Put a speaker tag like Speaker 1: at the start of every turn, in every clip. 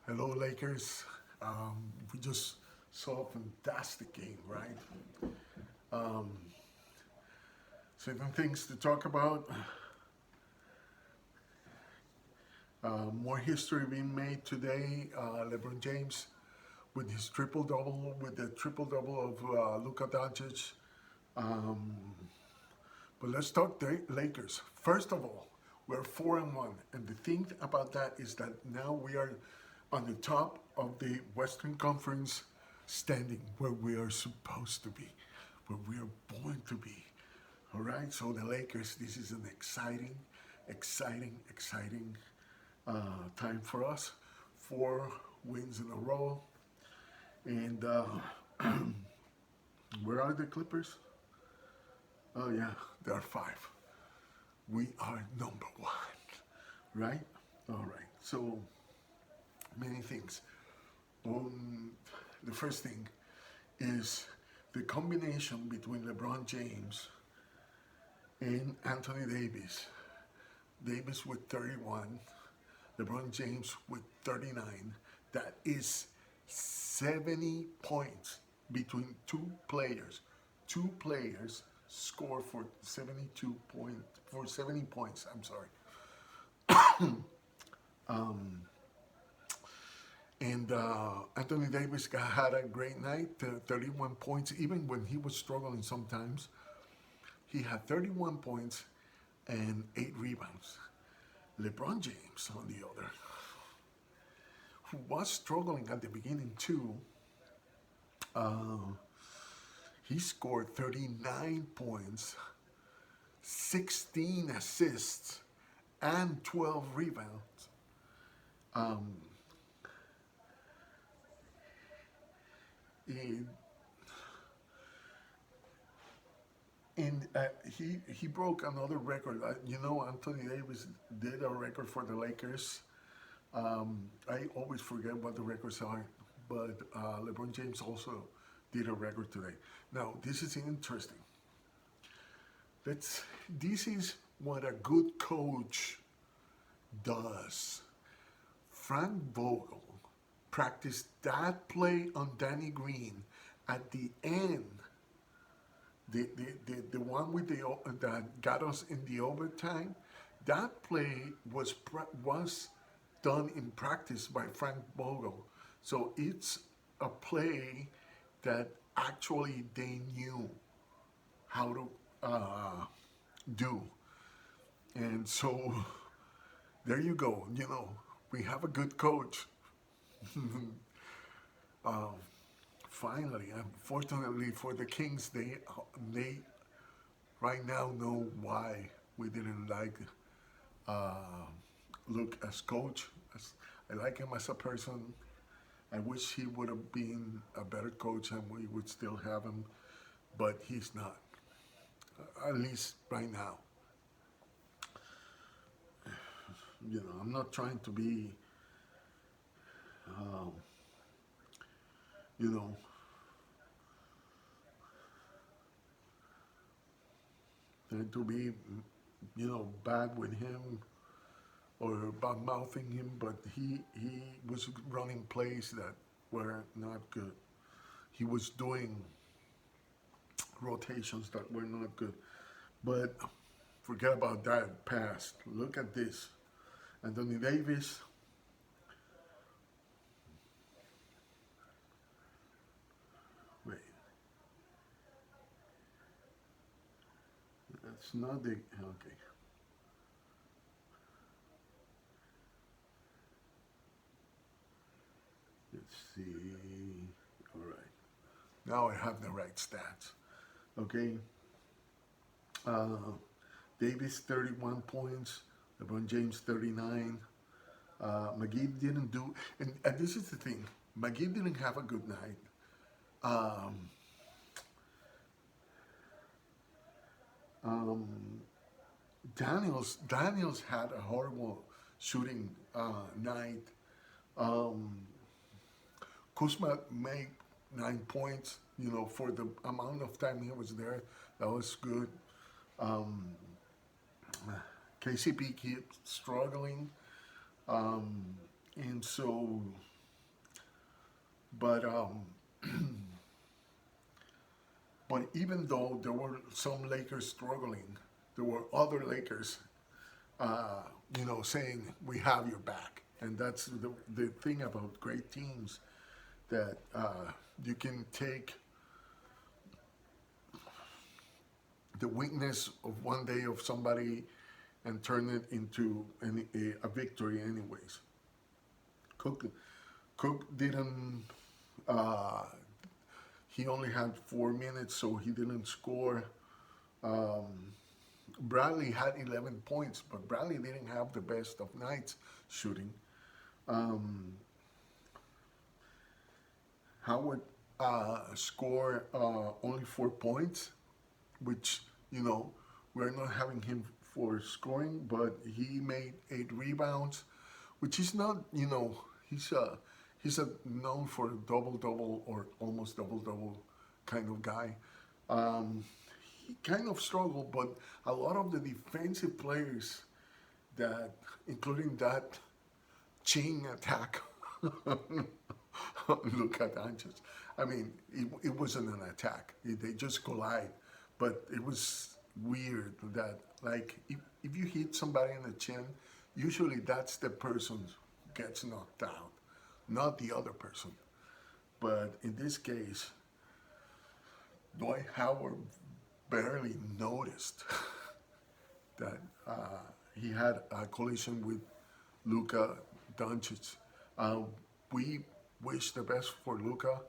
Speaker 1: Hello, Lakers. We just saw a fantastic game, right? Um, 7 things to talk about. More history being made today. LeBron James with his triple double, with the triple double of Luka Doncic. Um, but let's talk the Lakers. First of all, we're 4-1, and the thing about that is that now we are on the top of the Western Conference standing, where we are supposed to be, where we are born to be. All right, so the Lakers. This is an exciting time for us. 4 wins in a row, and where are the Clippers? Oh yeah, there are 5. We are number 1, right? All right. So many things. The first thing is the combination between LeBron James and Anthony Davis. Davis with 31, LeBron James with 39. That is 70 points between two players. Two players score for 70 points. I'm sorry. And Anthony Davis had a great night, 31 points, even when he was struggling sometimes. He had 31 points and 8 rebounds. LeBron James, on the other, who was struggling at the beginning too, uh, he scored 39 points, 16 assists, and 12 rebounds. Um, and he broke another record. Anthony Davis did a record for the Lakers. I always forget what the records are, but LeBron James also did a record today. Now, this is interesting. This is what a good coach does. Frank Vogel practiced that play on Danny Green at the end. The one with that got us in the overtime. That play was done in practice by Frank Vogel. So it's a play that actually they knew how to do. And so there you go. We have a good coach. uh, Finally, unfortunately for the Kings, they right now know why we didn't like uh, Luke as coach. I like him as a person. I wish he would have been a better coach and we would still have him, but he's not. At least right now. I'm not trying to be, um, you know, trying to be, bad with him or bad mouthing him, but he was running plays that were not good. He was doing rotations that were not good. But forget about that past. Look at this. Anthony Davis, wait, that's not the, okay. Let's see. All right. Now I have the right stats. Okay. Uh, Davis 31 points. LeBron James 39. McGee didn't do, and this is the thing. McGee didn't have a good night. Um, um, Daniels had a horrible shooting night. Um, Kuzma made 9 points. For the amount of time he was there, that was good. Um, KCP keeps struggling, and so But but even though there were some Lakers struggling, there were other Lakers, uh, saying we have your back, and that's the thing about great teams that you can take the weakness of one day of somebody and turn it into a victory anyways. Cook Cook didn't. Uh, he only had 4 minutes, so he didn't score. Um, Bradley had 11 points, but Bradley didn't have the best of nights shooting. Um, Howard scored only 4 points, which we're not having him for scoring, but he made 8 rebounds, which is not he's a known for a double double or almost double double kind of guy. Um, he kind of struggled, but a lot of the defensive players that, including that chain attack, look at Anges. I mean, it wasn't an attack. They just collide. But it was weird that, like, if you hit somebody in the chin, usually that's the person who gets knocked out, not the other person. But in this case, Dwight Howard barely noticed that he had a collision with Luka Doncic. Uh, we wish the best for Luka.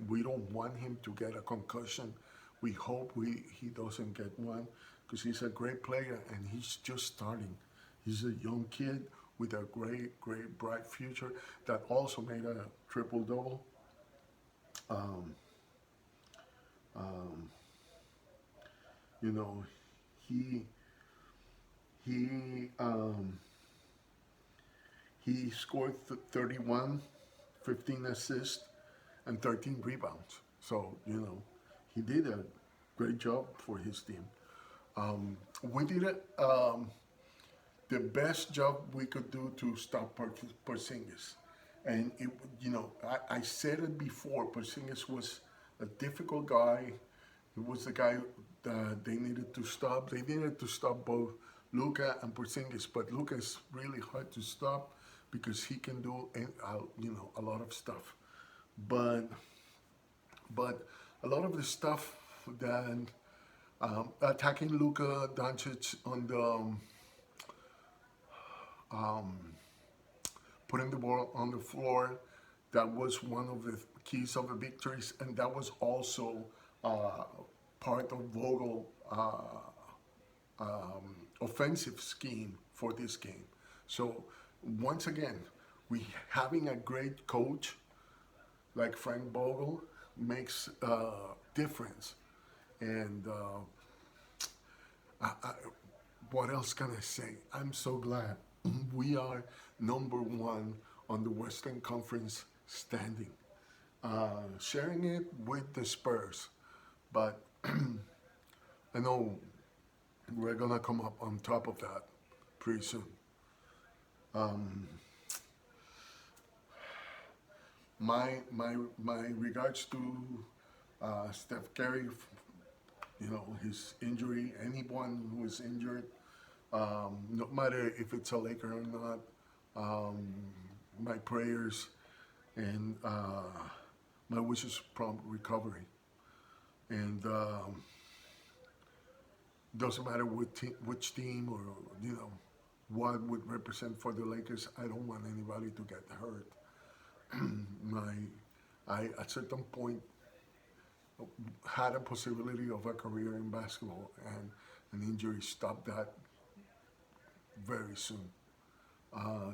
Speaker 1: We don't want him to get a concussion. We hope he doesn't get one because he's a great player and he's just starting. He's a young kid with a great, bright future that also made a triple double. Um, um, you know, he he um, he scored 31, 15 assists, and 13 rebounds. So, he did a great job for his team. We did it the best job we could do to stop Porzingis. And, I said it before, Porzingis was a difficult guy. He was the guy that they needed to stop. They needed to stop both Luka and Porzingis, but Luka is really hard to stop because he can do, a lot of stuff. But but a lot of the stuff that attacking Luka Doncic on the um, putting the ball on the floor, that was one of the keys of the victories, and that was also uh, part of Vogel offensive scheme for this game. So once again, we having a great coach like Frank Vogel makes a difference. And I, what else can I say? I'm so glad we are number one on the Western Conference standing, sharing it with the Spurs. But I know we're gonna come up on top of that pretty soon. Um, my regards to Steph Curry, his injury. Anyone who is injured, no matter if it's a Laker or not, um, my prayers and my wishes for prompt recovery. And doesn't matter which team or what would represent for the Lakers. I don't want anybody to get hurt. my I at certain point had a possibility of a career in basketball, and an injury stopped that very soon.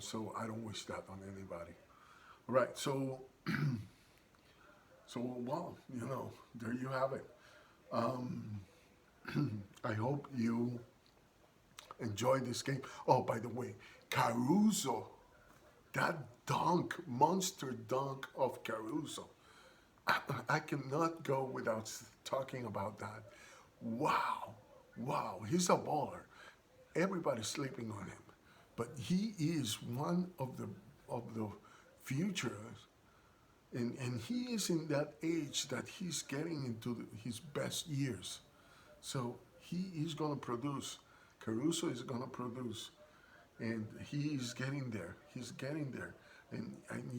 Speaker 1: So I don't wish that on anybody. All right, so well, there you have it. Um, I hope you enjoyed this game. Oh, by the way, Caruso, that dunk, monster dunk of Caruso. I cannot go without talking about that. Wow, wow, he's a baller. Everybody's sleeping on him, but he is one of the futures And he is in that age that he's getting into his best years. So he is going to produce. Caruso is going to produce. And he is getting there. He's getting there. And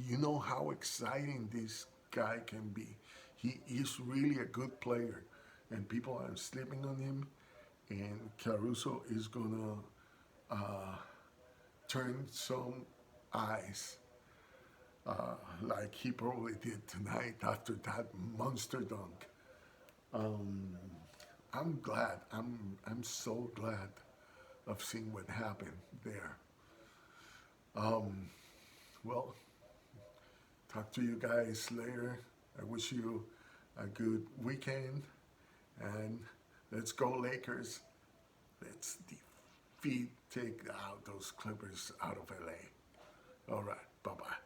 Speaker 1: you know how exciting this guy can be. He is really a good player. And people are sleeping on him. And Caruso is going to turn some eyes like he probably did tonight after that monster dunk. Um, I'm glad. I'm so glad of seeing what happened there. Um, well, talk to you guys later. I wish you a good weekend, and let's go Lakers. Let's take out those Clippers out of LA. All right, bye bye.